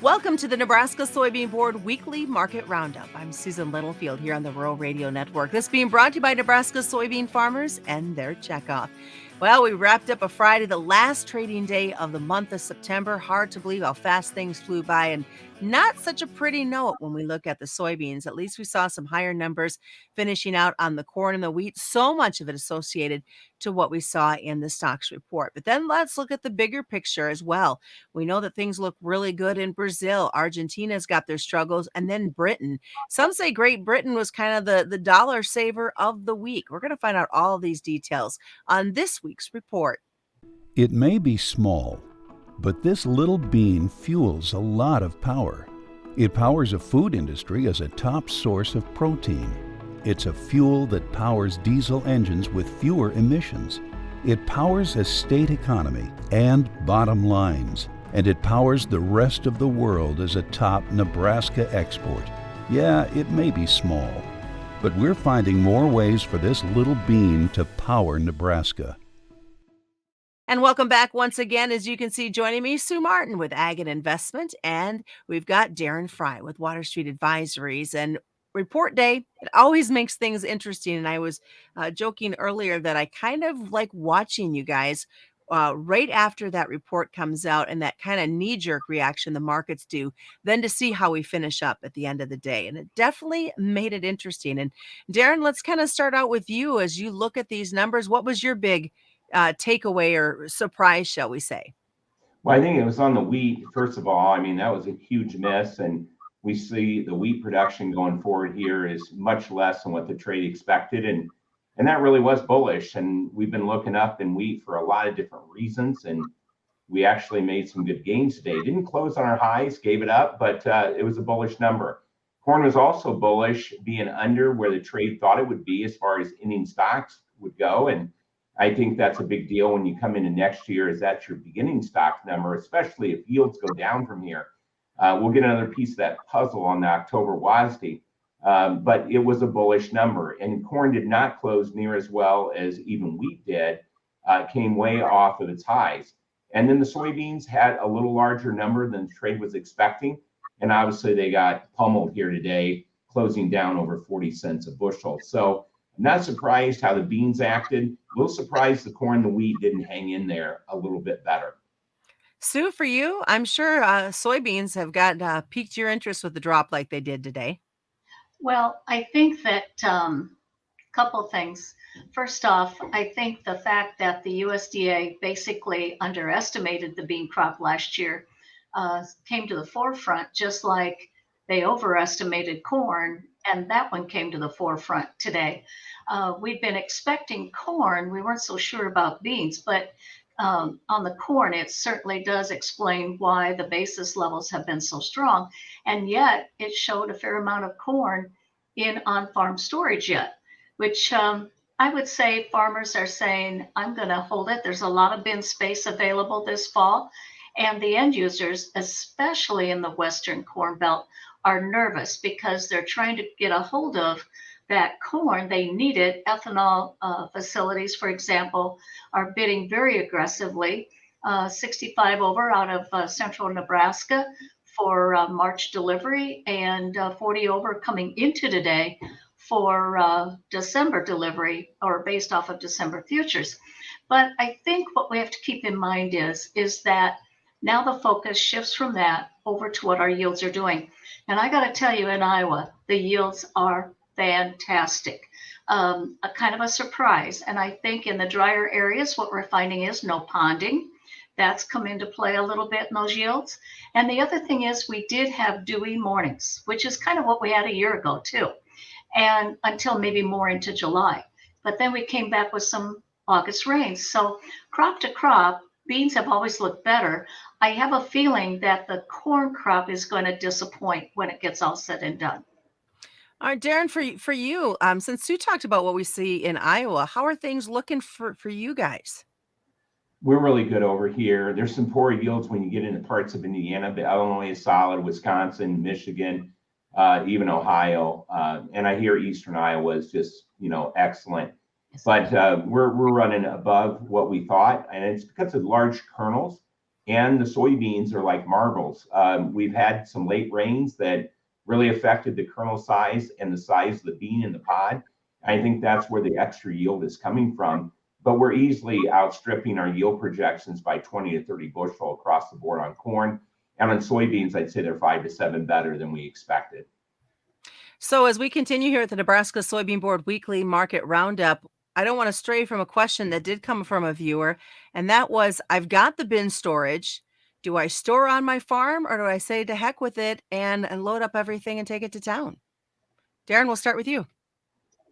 Welcome to the Nebraska Soybean Board Weekly Market Roundup. I'm Susan Littlefield here on the Rural Radio Network. This being brought to you by Nebraska soybean farmers and their checkoff. Well, we wrapped up a Friday, the last trading day of the month of September. Hard to believe how fast things flew by, and not such a pretty note when we look at the soybeans. At least we saw some higher numbers finishing out on the corn and the wheat, so much of it associated to what we saw in the stocks report. But then let's look at the bigger picture as well. We know that things look really good in Brazil. Argentina's got their struggles, and then Britain. Some say Great Britain was kind of the dollar saver of the week. We're going to find out all of these details on this week's report. It may be small, but this little bean fuels a lot of power. It powers a food industry as a top source of protein. It's a fuel that powers diesel engines with fewer emissions. It powers a state economy and bottom lines. And it powers the rest of the world as a top Nebraska export. Yeah, it may be small, but we're finding more ways for this little bean to power Nebraska. And welcome back once again. As you can see, joining me, Sue Martin with Ag and Investment, and we've got Darren Frye with Water Street Advisories. And report day, it always makes things interesting. And I was joking earlier that I kind of like watching you guys right after that report comes out and that kind of knee-jerk reaction the markets do, then to see how we finish up at the end of the day. And it definitely made it interesting. And Darren, let's kind of start out with you as you look at these numbers. What was your big takeaway or surprise, shall we say? Well, I think it was on the wheat, first of all. I mean, that was a huge miss. And we see the wheat production going forward here is much less than what the trade expected. And that really was bullish. And we've been looking up in wheat for a lot of different reasons. And we actually made some good gains today. Didn't close on our highs, gave it up, but it was a bullish number. Corn was also bullish, being under where the trade thought it would be as far as ending stocks would go. And I think that's a big deal when you come into next year, is that's your beginning stock number, especially if yields go down from here. We'll get another piece of that puzzle on the October WASDE. But it was a bullish number, and corn did not close near as well as even wheat did. Came way off of its highs. And then the soybeans had a little larger number than the trade was expecting. And obviously they got pummeled here today, closing down over 40 cents a bushel. So I'm not surprised how the beans acted. A little surprised the corn and the wheat didn't hang in there a little bit better. Sue, for you, I'm sure soybeans have got piqued your interest with the drop like they did today. Well, I think that couple things. First off, I think the fact that the USDA basically underestimated the bean crop last year came to the forefront, just like they overestimated corn, and that one came to the forefront today. We'd been expecting corn. We weren't so sure about beans, but on the corn, it certainly does explain why the basis levels have been so strong. And yet it showed a fair amount of corn in on-farm storage yet, which I would say farmers are saying, I'm going to hold it. There's a lot of bin space available this fall. And the end users, especially in the Western Corn Belt, are nervous because they're trying to get a hold of that corn. They need it. Ethanol facilities, for example, are bidding very aggressively, 65 over out of central Nebraska for March delivery, and 40 over coming into today for December delivery, or based off of December futures. But I think what we have to keep in mind is that now the focus shifts from that over to what our yields are doing. And I got to tell you, in Iowa, the yields are fantastic. A kind of a surprise. And I think in the drier areas, what we're finding is no ponding. That's come into play a little bit in those yields. And the other thing is we did have dewy mornings, which is kind of what we had a year ago too, and until maybe more into July. But then we came back with some August rains. So crop to crop, beans have always looked better. I have a feeling that the corn crop is going to disappoint when it gets all said and done. All right, Darren, for you, since Sue talked about what we see in Iowa, how are things looking for you guys? We're really good over here. There's some poor yields when you get into parts of Indiana, but Illinois is solid, Wisconsin, Michigan, even Ohio. And I hear Eastern Iowa is just, excellent. But we're running above what we thought. And it's because of large kernels. and the soybeans are like marbles. We've had some late rains that really affected the kernel size and the size of the bean in the pod. I think that's where the extra yield is coming from. But we're easily outstripping our yield projections by 20 to 30 bushel across the board on corn. And on soybeans, I'd say they're 5 to 7 better than we expected. So, as we continue here at the Nebraska Soybean Board Weekly Market Roundup, I don't want to stray from a question that did come from a viewer, and that was, I've got the bin storage. Do I store on my farm, or do I say to heck with it and load up everything and take it to town? Darren, we'll start with you.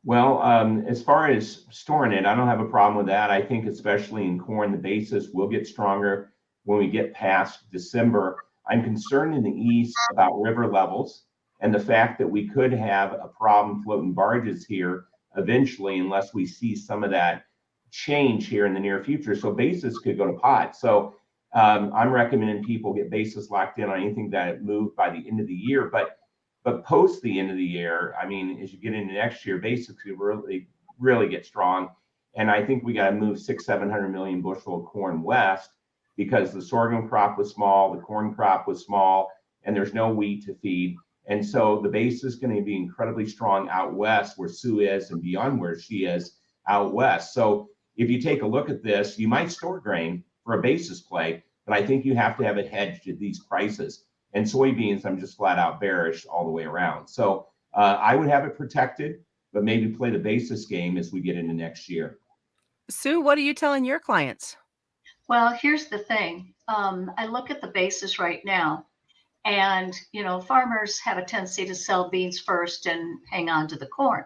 Well, as far as storing it, I don't have a problem with that. I think especially in corn, the basis will get stronger when we get past December. I'm concerned in the east about river levels and the fact that we could have a problem floating barges here eventually, unless we see some of that change here in the near future. So basis could go to pot. So I'm recommending people get basis locked in on anything that moved by the end of the year. But post the end of the year, I mean, as you get into next year, basically really get strong. And I think we got to move 700 million bushel of corn west, because the sorghum crop was small, the corn crop was small, and there's no wheat to feed. And so the base is going to be incredibly strong out west where Sue is and beyond where she is out west. So if you take a look at this, you might store grain for a basis play, but I think you have to have it hedged at these prices. And soybeans, I'm just flat out bearish all the way around. So I would have it protected, but maybe play the basis game as we get into next year. Sue, what are you telling your clients? Well, here's the thing. I look at the basis right now, and farmers have a tendency to sell beans first and hang on to the corn.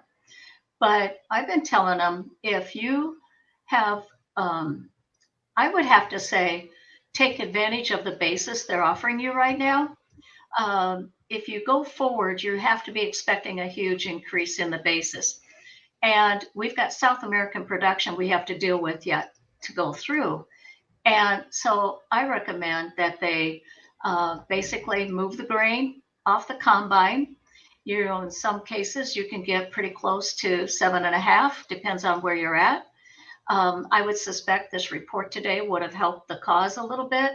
But I've been telling them, if you have, I would have to say, take advantage of the basis they're offering you right now. If you go forward, you have to be expecting a huge increase in the basis. And we've got South American production we have to deal with yet to go through. And so I recommend that they basically move the grain off the combine. In some cases, you can get pretty close to 7.5, depends on where you're at. I would suspect this report today would have helped the cause a little bit.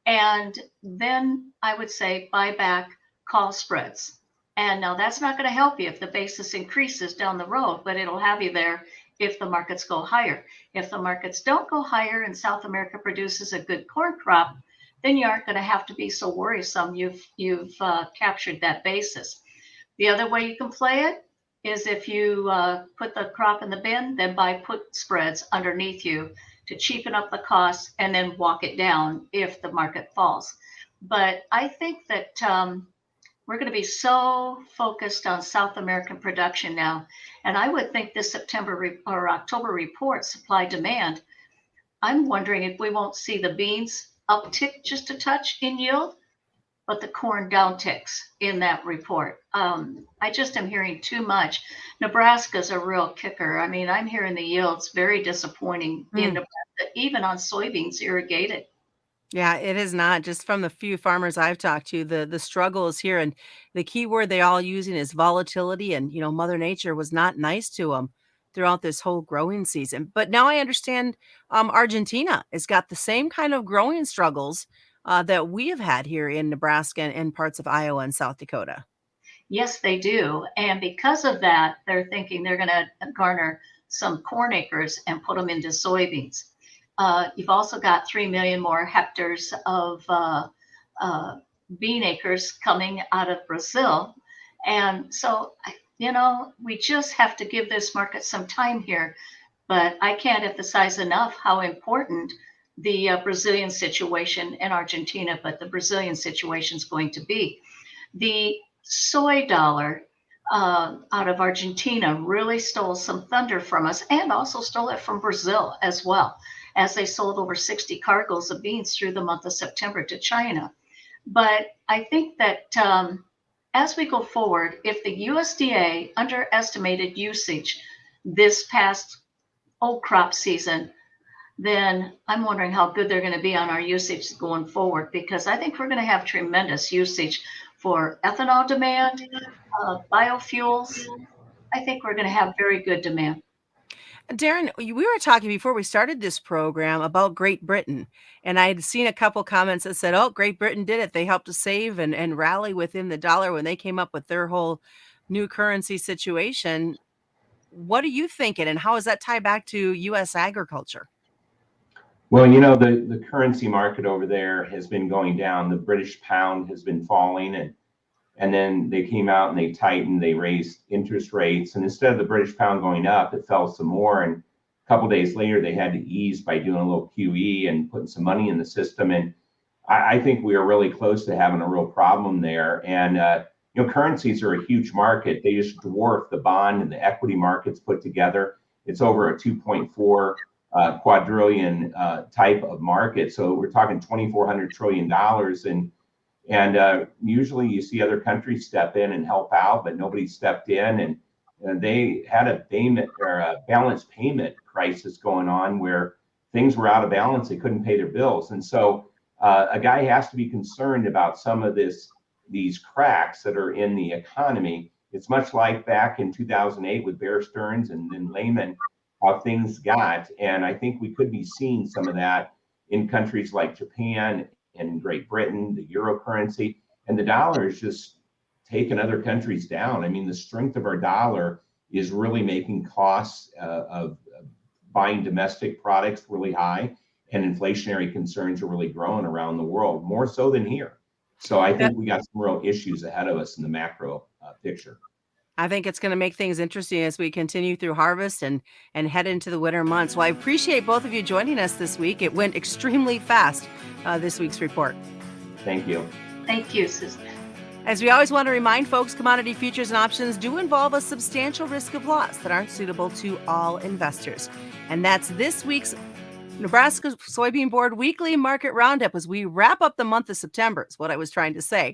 And then I would say buy back call spreads. And now that's not going to help you if the basis increases down the road, but it'll have you there if the markets go higher. If the markets don't go higher and South America produces a good corn crop, then you aren't going to have to be so worrisome you've captured that basis. The other way you can play it is if you put the crop in the bin, then buy put spreads underneath you to cheapen up the costs and then walk it down if the market falls. But I think that we're going to be so focused on South American production now. And I would think this September or October report, supply demand, I'm wondering if we won't see the beans uptick just a touch in yield, but the corn downticks in that report. I just am hearing too much. Nebraska's a real kicker. I mean, I'm hearing the yields very disappointing in Nebraska, even on soybeans irrigated. Yeah, it is not. Just from the few farmers I've talked to, the struggle is here, and the key word they all using is volatility. And Mother Nature was not nice to them throughout this whole growing season. But now I understand Argentina has got the same kind of growing struggles that we have had here in Nebraska and parts of Iowa and South Dakota. Yes, they do. And because of that, they're thinking they're going to garner some corn acres and put them into soybeans. You've also got 3 million more hectares of bean acres coming out of Brazil. And so, we just have to give this market some time here. But I can't emphasize enough how important the Brazilian situation and Argentina, but the Brazilian situation is going to be. The soy dollar out of Argentina really stole some thunder from us, and also stole it from Brazil as well, as they sold over 60 cargoes of beans through the month of September to China. But I think that as we go forward, if the USDA underestimated usage this past old crop season, then I'm wondering how good they're going to be on our usage going forward, because I think we're going to have tremendous usage for ethanol demand, biofuels. I think we're going to have very good demand. Darren, we were talking before we started this program about Great Britain, and I had seen a couple comments that said, "Oh, Great Britain did it. They helped to save and rally within the dollar when they came up with their whole new currency situation." What are you thinking, and how does that tie back to U.S. agriculture? Well, the currency market over there has been going down. The British pound has been falling, and then they came out and they tightened, they raised interest rates. And instead of the British pound going up, it fell some more. And a couple of days later, they had to ease by doing a little QE and putting some money in the system. And I think we are really close to having a real problem there. And, currencies are a huge market. They just dwarf the bond and the equity markets put together. It's over a 2.4 quadrillion type of market. So we're talking $2,400 trillion. And usually you see other countries step in and help out, but nobody stepped in. And they had a payment or a balance payment crisis going on where things were out of balance. They couldn't pay their bills. And so a guy has to be concerned about some of these cracks that are in the economy. It's much like back in 2008 with Bear Stearns and then Lehman, how things got. And I think we could be seeing some of that in countries like Japan and Great Britain, the euro currency, and the dollar is just taking other countries down. I mean, the strength of our dollar is really making costs of buying domestic products really high, and inflationary concerns are really growing around the world, more so than here. So I think we got some real issues ahead of us in the macro picture. I think it's going to make things interesting as we continue through harvest and head into the winter months. Well, I appreciate both of you joining us this week. It went extremely fast, this week's report. Thank you. Thank you, Susan. As we always want to remind folks, commodity futures and options do involve a substantial risk of loss that aren't suitable to all investors. And that's this week's Nebraska Soybean Board Weekly Market Roundup as we wrap up the month of September, is what I was trying to say.